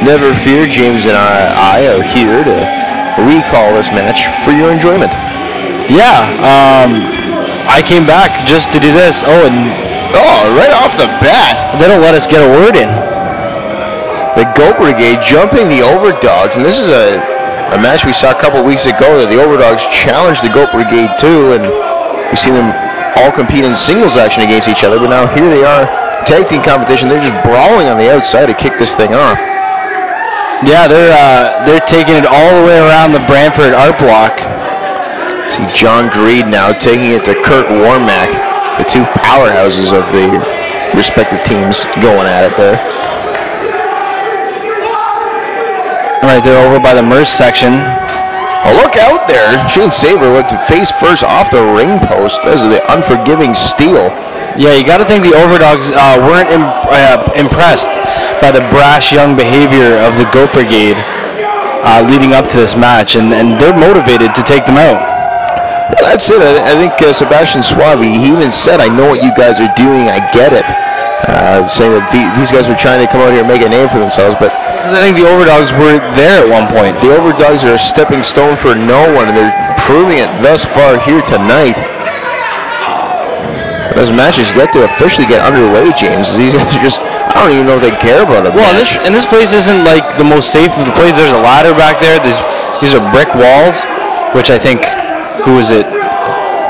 never fear, James and I are here to recall this match for your enjoyment. Yeah, I came back just to do this. Right off the bat. They don't let us get a word in. The Goat Brigade jumping the Overdogs, and this is a match we saw a couple weeks ago that the Overdogs challenged the Goat Brigade to, and we've seen them all compete in singles action against each other, but now here they are, tag team competition. They're just brawling on the outside to kick this thing off. Yeah, they're taking it all the way around the Brantford art block. See John Greed now taking it to Kirk Warmack, the two powerhouses of the respective teams going at it there. Right there over by the merch section. Oh, look out there. Shane Sabre went to face first off the ring post. This is the unforgiving steal. Yeah, you got to think the Overdogs weren't impressed by the brash young behavior of the Goat Brigade leading up to this match, and they're motivated to take them out. Well, that's it. I think Sebastian Suave, he even said, I know what you guys are doing, I get it. Saying that these guys were trying to come out here and make a name for themselves, but I think the Overdogs were there at one point. The Overdogs are a stepping stone for no one, and they're proving it thus far here tonight. Those matches yet to officially get underway, James. These guys are just, I don't even know if they care about it. Well, and this place isn't like the most safe of the places. There's a ladder back there. These are brick walls, which I think, who was it?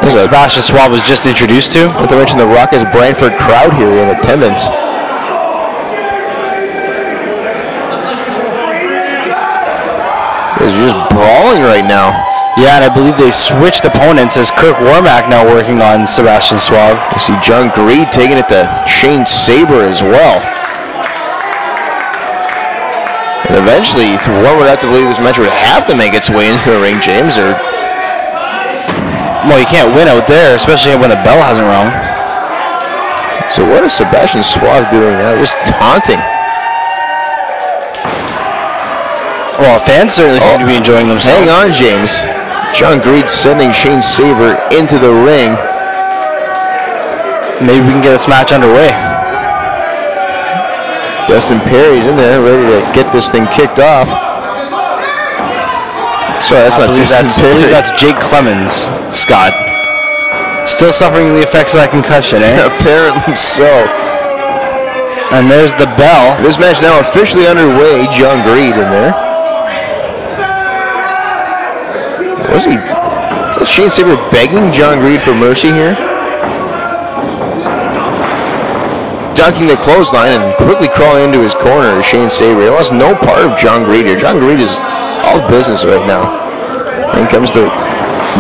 Sebastian Suave was just introduced to. Not to mention the raucous Brantford crowd here in attendance. They're just brawling right now. Yeah, and I believe they switched opponents as Kirk Warmack now working on Sebastian Suave. You see John Greed taking it to Shane Sabre as well. And eventually, one would have to believe this match would have to make its way into the ring, James, or... Well, you can't win out there, especially when the bell hasn't rung. So what is Sebastian Suave doing now? Just taunting. Well, fans certainly seem to be enjoying themselves. Hang on, James. John Greed sending Shane Sabre into the ring. Maybe we can get this match underway. Dustin Perry's in there, ready to get this thing kicked off. Sorry, that's not Dustin Perry. I believe that's Jake Clemens, Scott. Still suffering the effects of that concussion, eh? Apparently so. And there's the bell. This match now officially underway. John Greed in there. Was Shane Sabre begging John Greed for mercy here? Ducking the clothesline and quickly crawling into his corner is Shane Sabre. He lost no part of John Greed here. John Greed is all business right now. And comes the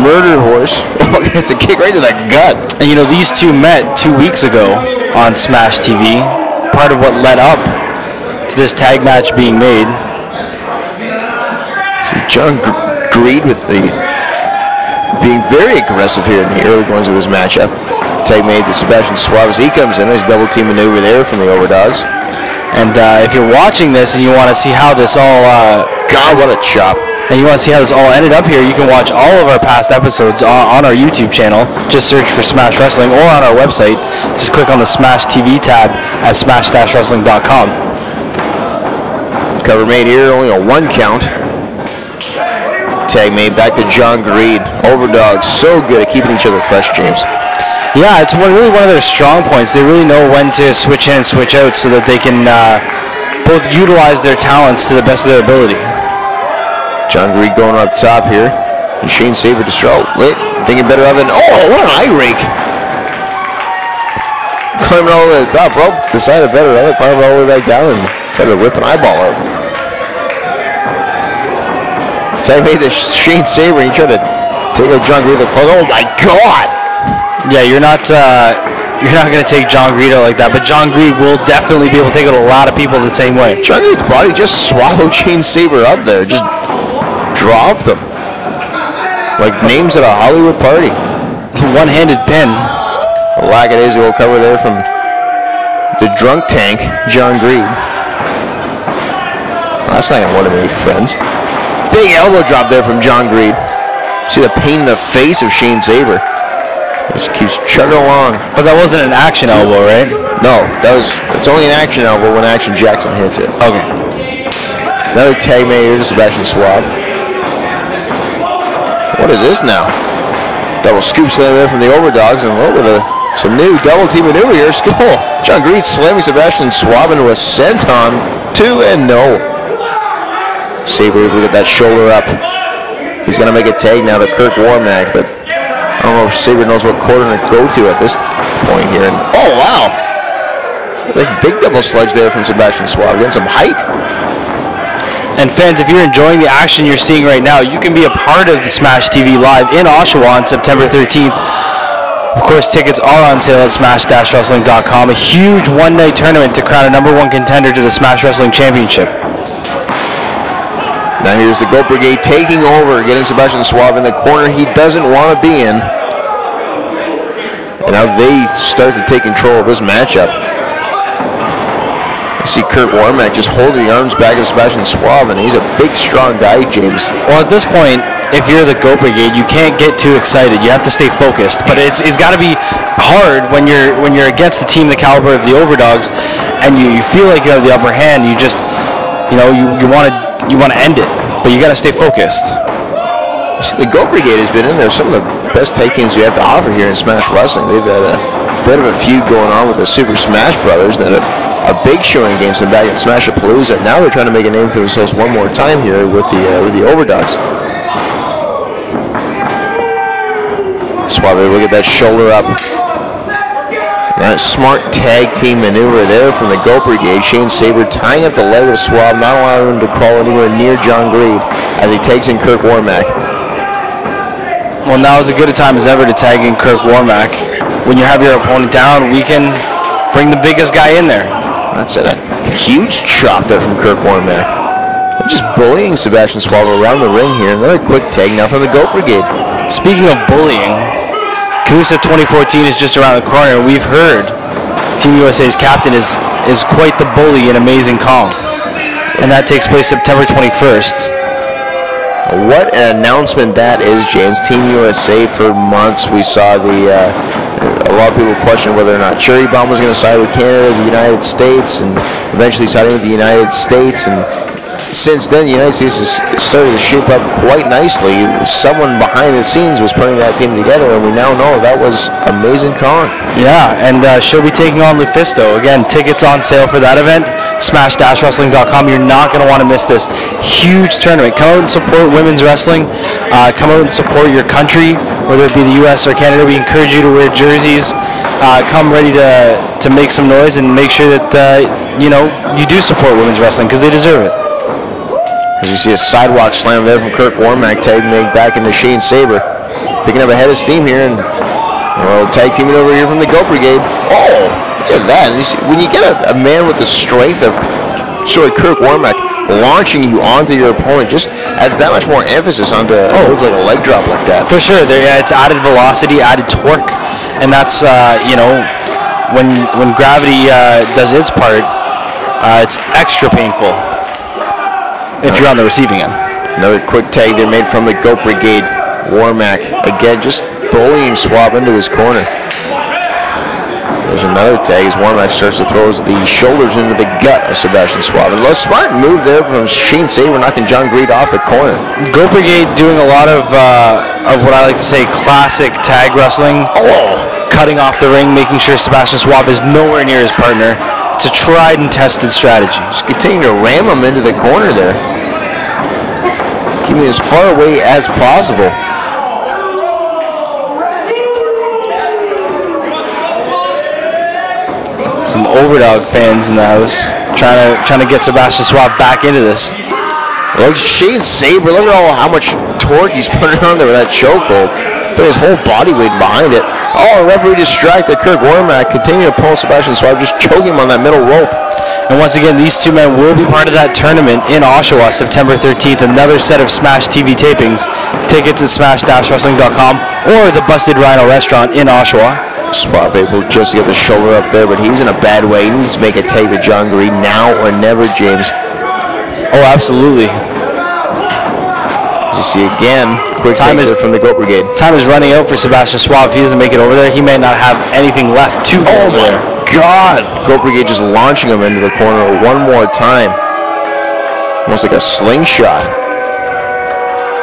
murder horse. Oh, it's a kick right to the gut. And you know, these two met 2 weeks ago on SmashTV. Part of what led up to this tag match being made. See John Greed with being very aggressive here in the early goings of this matchup. Tag made to Sebastian Suave as he comes in. Nice double team maneuver there from the Overdogs. And if you're watching this and you want to see how this all... God, what a chop. And you want to see how this all ended up here, you can watch all of our past episodes on our YouTube channel. Just search for Smash Wrestling, or on our website. Just click on the Smash TV tab at smash-wrestling.com. Cover made here, only a 1 count. Tag made back to John Greed. Overdogs so good at keeping each other fresh, James. Yeah, it's really one of their strong points. They really know when to switch in and switch out so that they can both utilize their talents to the best of their ability. John Greed going up top here. And Shane Sabre distraught. Thinking better of it. Oh, what an eye rake. Climbing all the way to the top rope. Decided better of it. Climbing all the way back down and tried to rip an eyeball out. Tag made this Shane Sabre and he tried to take out John Greed. Oh my God. Yeah, you're not going to take John Greed out like that, but John Greed will definitely be able to take out a lot of people the same way. John Greed's body just swallowed Shane Sabre up there. Just dropped them. Like names at a Hollywood party. It's a one-handed pin. A lackadaisical cover there from the drunk tank, John Greed. Well, that's not going to want him any friends. Big elbow drop there from John Greed. See the pain in the face of Shane Sabre. Just keeps chugging along. But that wasn't an action elbow, right? No, it's only an action elbow when Action Jackson hits it. Okay. Another tag made here to Sebastian Suave. What is this now? Double scoop slam there from the Overdogs, and a little bit of some new double team maneuver here. Skull. John Green slamming Sebastian Suave into a senton. 2 and no. Sabre able to get that shoulder up. He's going to make a tag now to Kirk Warmack, but I don't know if Sabre knows what corner to go to at this point here. And, oh, wow. Like big double sludge there from Sebastian Suave. Getting some height. And fans, if you're enjoying the action you're seeing right now, you can be a part of the SmashTV Live in Oshawa on September 13th. Of course, tickets are on sale at smash-wrestling.com. A huge one-night tournament to crown a #1 contender to the Smash Wrestling Championship. Now here's the Goat Brigade taking over, getting Sebastian Suave in the corner he doesn't want to be in. And now they start to take control of this matchup. I see Kurt Warmack just holding the arms back of Sebastian Suave, and he's a big, strong guy, James. Well, at this point, if you're the Goat Brigade, you can't get too excited. You have to stay focused. But it's got to be hard when you're against the team the caliber of the Overdogs, and you feel like you have the upper hand. You just, you want to end it, but you got to stay focused. See, the Goat Brigade has been in there. Some of the best tag teams you have to offer here in Smash Wrestling. They've had a bit of a feud going on with the Super Smash Brothers, and a big showing against them back at Smash-A-Palooza. Now they're trying to make a name for themselves one more time here with the Overdogs. Suave, look at that shoulder up. That smart tag team maneuver there from the Goat Brigade. Shane Sabre tying up the leg of Suave, not allowing him to crawl anywhere near John Greed as he takes in Kirk Warmack. Well, now is as good a time as ever to tag in Kirk Warmack. When you have your opponent down, we can bring the biggest guy in there. That's a huge chop there from Kirk Warmack. They're just bullying Sebastian Suave around the ring here. Another quick tag now from the Goat Brigade. Speaking of bullying, Canusa 2014 is just around the corner. We've heard Team USA's captain is quite the bully in Amazing Kong. And that takes place September 21st. What an announcement that is, James. Team USA for months. We saw a lot of people question whether or not Cherry Bomb was going to side with Canada, the United States, and eventually siding with the United States. And since then, the United States has started to shape up quite nicely. Someone behind the scenes was putting that team together, and we now know that was Amazing Kong. Yeah, and she'll be taking on Lufisto. Again, tickets on sale for that event. Smash-wrestling.com. You're not going to want to miss this huge tournament. Come out and support women's wrestling. Come out and support your country, whether it be the U.S. or Canada. We encourage you to wear jerseys. Come ready to make some noise and make sure that you do support women's wrestling because they deserve it. As you see a sidewalk slam there from Kirk Warmack, tagging back into Shane Sabre. Picking up a head of steam here, and tag teaming over here from the Goat Brigade. Oh, look at that. And you see, when you get a man with the strength of Kirk Warmack launching you onto your opponent, just adds that much more emphasis onto a move like a leg drop like that. For sure. It's added velocity, added torque, and that's, when gravity does its part, it's extra painful. If you're on the receiving end. Another quick tag there made from the Goat Brigade. Warmack, again, just bullying Suave into his corner. There's another tag as Warmack starts to throw the shoulders into the gut of Sebastian Suave. And a smart move there from Shane Sabre, knocking John Greed off the corner. Goat Brigade doing a lot of what I like to say classic tag wrestling. Oh! Cutting off the ring, making sure Sebastian Suave is nowhere near his partner. It's a tried and tested strategy. Just continue to ram him into the corner there. Keeping as far away as possible. Some Overdog fans in the house trying to get Sebastian Suave back into this. Look, Shane Sabre, look at how much torque he's putting on there with that chokehold. Put his whole body weight behind it. Oh, referee distracted Kirk Warmack. Continue to pull Sebastian Suave, just choking him on that middle rope. And once again, these two men will be part of that tournament in Oshawa, September 13th. Another set of Smash TV tapings. Tickets at smash-wrestling.com or the Busted Rhino restaurant in Oshawa. Suave able just to get the shoulder up there, but he's in a bad way. He needs to make a tag to John Greed now or never, James. Oh, absolutely. As you see again, quick time is from the Goat Brigade. Time is running out for Sebastian Suave. If he doesn't make it over there, he may not have anything left to go over there. God! Goat Brigade just launching him into the corner one more time. Almost like a slingshot.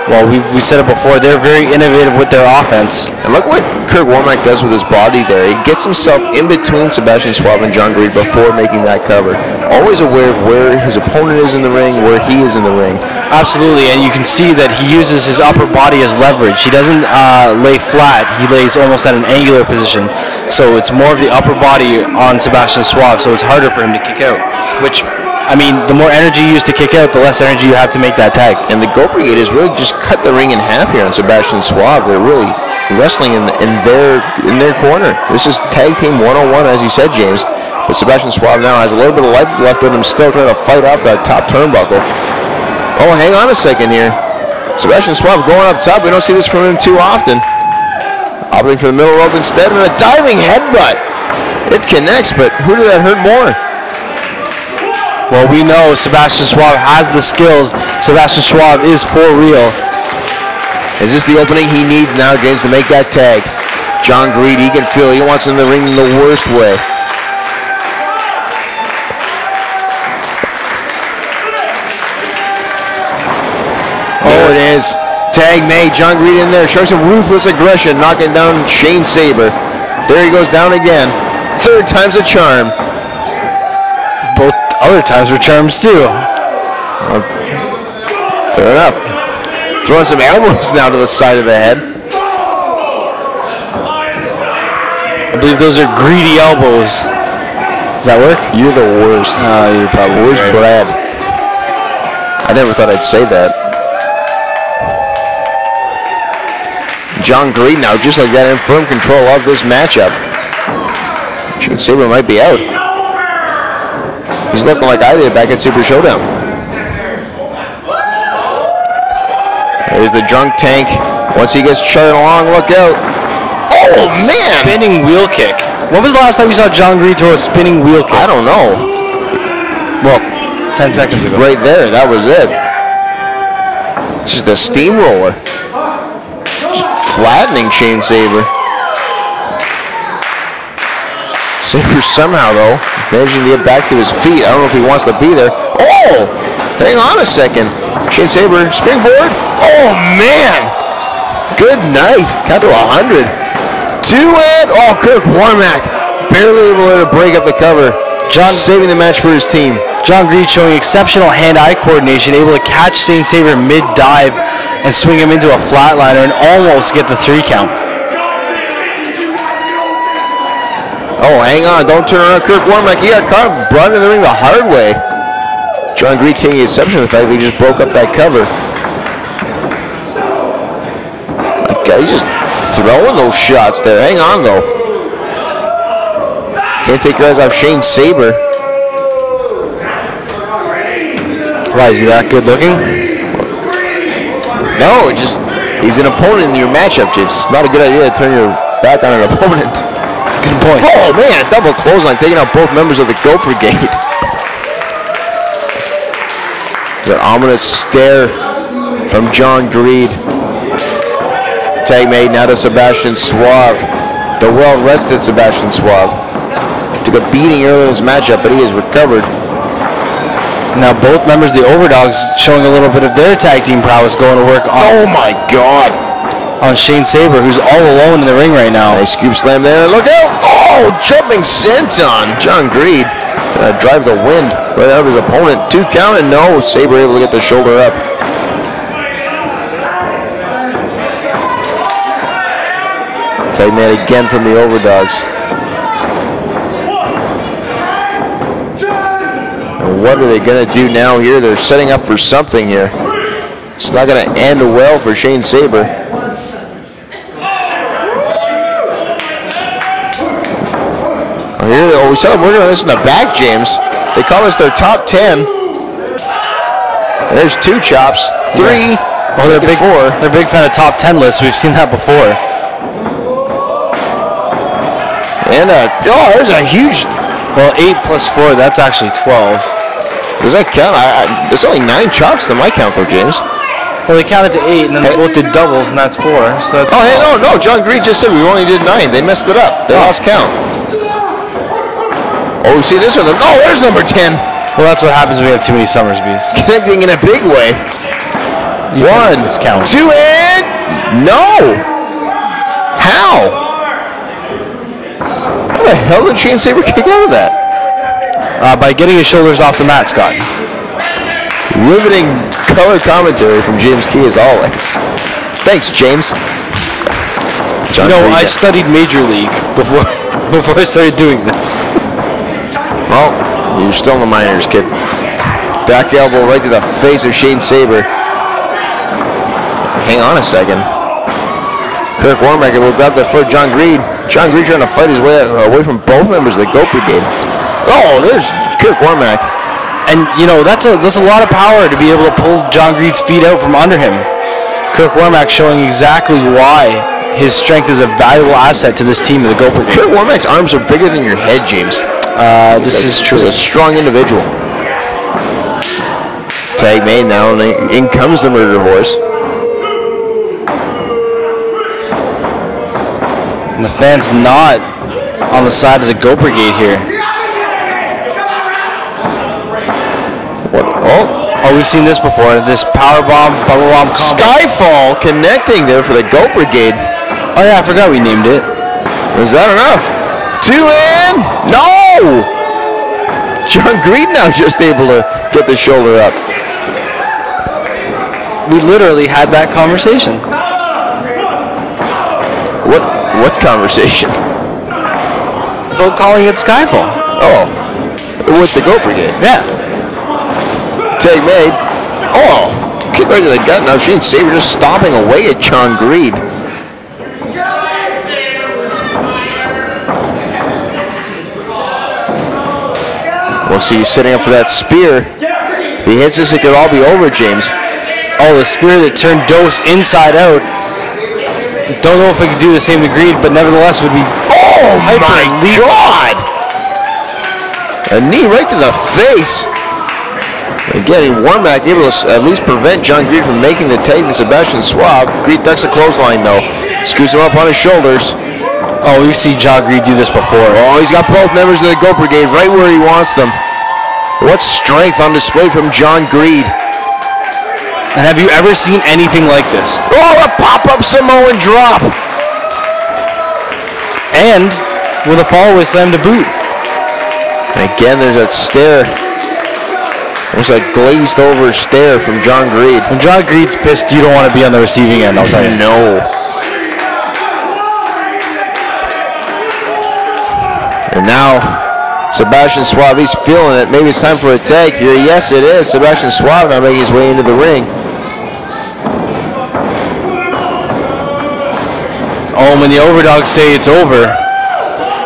Well, we said it before. They're very innovative with their offense. And look what Kirk Womack does with his body there. He gets himself in between Sebastian Suave and John Greed before making that cover. Always aware of where his opponent is in the ring, where he is in the ring. Absolutely, and you can see that he uses his upper body as leverage. He doesn't lay flat. He lays almost at an angular position. So it's more of the upper body on Sebastian Suave, so it's harder for him to kick out. Which, I mean, the more energy you use to kick out, the less energy you have to make that tag. And the Goat Brigade has really just cut the ring in half here on Sebastian Suave. They're really wrestling in their corner. This is tag team 101, as you said, James. But Sebastian Suave now has a little bit of life left in him, still trying to fight off that top turnbuckle. Oh, hang on a second here. Sebastian Suave going up top. We don't see this from him too often. Opting for the middle rope instead, and a diving headbutt. It connects, but who did that hurt more? Well, we know Sebastian Suave has the skills. Sebastian Suave is for real. Is this the opening he needs now, James, to make that tag? John Greed, he can feel it. He wants in the ring in the worst way. Oh, it is. Tag made. John Greed in there. Shows some ruthless aggression, knocking down Shane Saber. There he goes down again. Third time's a charm. Both other times were charms too. Fair enough. Throwing some elbows now to the side of the head. I believe those are greedy elbows. Does that work? You're the worst. You're probably Where's right. Brad? I never thought I'd say that. John Greed now, just like that, in firm control of this matchup. Shane Saber might be out. He's looking like I did back at Super Showdown. There's the drunk tank. Once he gets chugging along, look out. Oh, man! Spinning wheel kick. When was the last time you saw John Greed throw a spinning wheel kick? I don't know. Well, 10 seconds ago. Right there, that was it. Just a steamroller. Just flattening Shane Saber. Saber somehow, though, managing to get back to his feet. I don't know if he wants to be there. Oh! Hang on a second. Shane Saber, springboard. Oh, man! Good night. Count to 100. Two-head. Oh, Kirk Womack barely able to break up the cover. John saving the match for his team. John Greed showing exceptional hand-eye coordination, able to catch Shane Saber mid-dive and swing him into a flatliner and almost get the 3 count. Oh, hang on. Don't turn around Kirk Womack. He got caught, brought in the ring the hard way. John Greed taking exception to the fact that he just broke up that cover. Okay, he's just throwing those shots there. Hang on, though. Can't take your eyes off Shane Saber. Why, is he that good looking? No, just he's an opponent in your matchup, James. It's not a good idea to turn your back on an opponent. Good point. Oh, man, double clothesline, taking out both members of the Goat Brigade. There's an ominous stare from John Greed. Tag made now to Sebastian Suave. The well-rested Sebastian Suave. Took a beating earlier in this matchup, but he has recovered. Now both members of the Overdogs showing a little bit of their tag team prowess going to work on, Oh, my God. on Shane Saber, who's all alone in the ring right now. Nice scoop slam there. Look out. Oh, jumping senton. John Greed trying to drive the wind right out of his opponent. 2 count and no. Saber able to get the shoulder up. Tag man again from the Overdogs. And what are they going to do now here? They're setting up for something here. It's not going to end well for Shane Saber. We saw them working on this in the back, James. They call this their top 10. And there's 2 chops, 3, Well, they're big, 4. they're a big fan of top 10 lists. We've seen that before. And there's a huge. Well, 8 plus 4, that's actually 12. Does that count? There's only 9 chops to my count, though, James. Well, they counted to 8, and then they both did doubles, and that's 4. So that's. Oh, hey, no. John Greed just said we only did 9. They messed it up. They lost count. Oh, we see this one. Oh, there's number 10. Well, that's what happens when we have too many Summersbys. Connecting in a big way. One, two, and no. How? How the hell did Shane Saber kick out of that? By getting his shoulders off the mat, Scott. Riveting color commentary from James Key as always. Thanks, James. John I studied Major League before I started doing this. Well, you're still in the minors, kid. Back elbow right to the face of Shane Saber. Hang on a second. Kirk Warmack will grab the foot. John Greed. John Greed trying to fight his way away from both members of the Goat Brigade. Oh, there's Kirk Warmack. And, that's a lot of power to be able to pull John Greed's feet out from under him. Kirk Warmack showing exactly why his strength is a valuable asset to this team of the Goat Brigade. Kirk Warmack's arms are bigger than your head, James. This is true. He's a strong individual. Tag made now, and in comes the Murder Horse. And the fans not on the side of the Goat Brigade here. What? Oh, we've seen this before. This powerbomb, bubble bomb combo. Skyfall connecting there for the Goat Brigade. Oh yeah, I forgot we named it. Was that enough? 2 in? No! John Greed now just able to get the shoulder up. We literally had that conversation. What conversation? About calling it Skyfall. Oh, with the Goat Brigade. Yeah. Tag made. Oh, kick right to the gut. Now Shane Saber just stomping away at John Greed. We'll see he's setting up for that spear. If he hits this, it could all be over, James. Oh, the spear that turned Dose inside out. Don't know if it could do the same to Greed, but nevertheless would be. Oh my God! A knee right to the face. Again, Warmack able to at least prevent John Greed from making the tag to Sebastian Suave. Greed ducks the clothesline though. Scoots him up on his shoulders. Oh, we've seen John Greed do this before. Oh, he's got both members of the Goat Brigade right where he wants them. What strength on display from John Greed. And have you ever seen anything like this? Oh, a pop-up Samoan drop. And with a fallaway slam to boot. And again, there's that stare. Almost like glazed over stare from John Greed. When John Greed's pissed, you don't want to be on the receiving end, I'll tell you. No. And now, Sebastian Suave, he's feeling it. Maybe it's time for a tag here. Yes, it is. Sebastian Suave now making his way into the ring. Oh, when the Overdogs say it's over,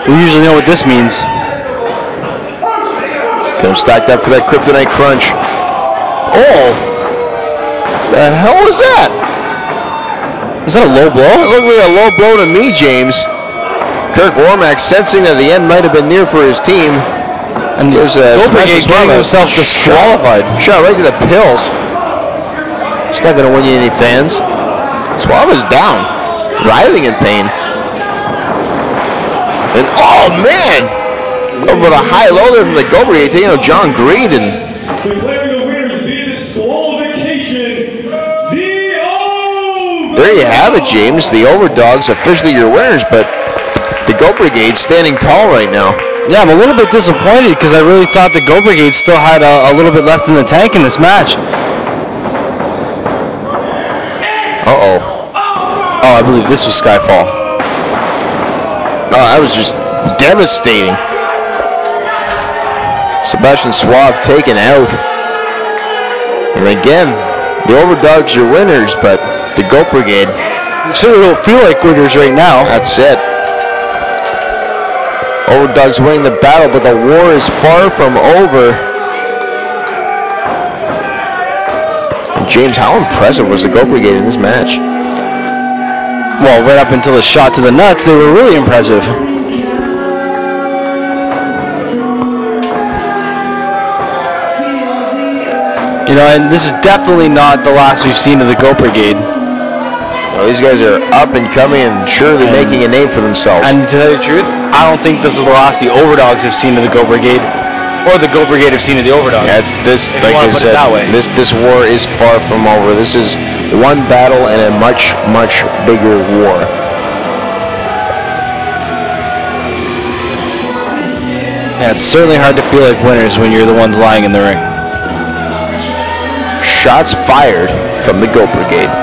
we usually know what this means. Get him stacked up for that kryptonite crunch. Oh! The hell was that? Was that a low blow? It looked like a low blow to me, James. Kirk Warmack sensing that the end might have been near for his team. And there's a Goat Brigade getting himself disqualified. Shot right to the pills. It's not going to win you any fans. Suave is down, writhing in pain. And oh man! Over the high-low there from the Goat Brigade, taking out John Greed and. There you have it, James. The Overdogs officially your winners, but the Goat Brigade standing tall right now. Yeah, I'm a little bit disappointed because I really thought the Goat Brigade still had a little bit left in the tank in this match. Uh-oh. Oh, I believe this was Skyfall. Oh, that was just devastating. Sebastian Suave taken out. And again, the Overdogs are winners, but the Goat Brigade sure don't feel like winners right now. That's it. Overdogs winning the battle, but the war is far from over. And James, how impressive was the Goat Brigade in this match? Well, right up until the shot to the nuts, they were really impressive. You know, and this is definitely not the last we've seen of the Goat Brigade. Well, these guys are up and coming and surely making a name for themselves. And to tell you the truth, I don't think this is the last the Overdogs have seen of the Goat Brigade. Or the Goat Brigade have seen of the Overdogs. That's this, if like I said, this war is far from over. This is one battle and a much, much bigger war. Yeah, it's certainly hard to feel like winners when you're the ones lying in the ring. Shots fired from the Goat Brigade.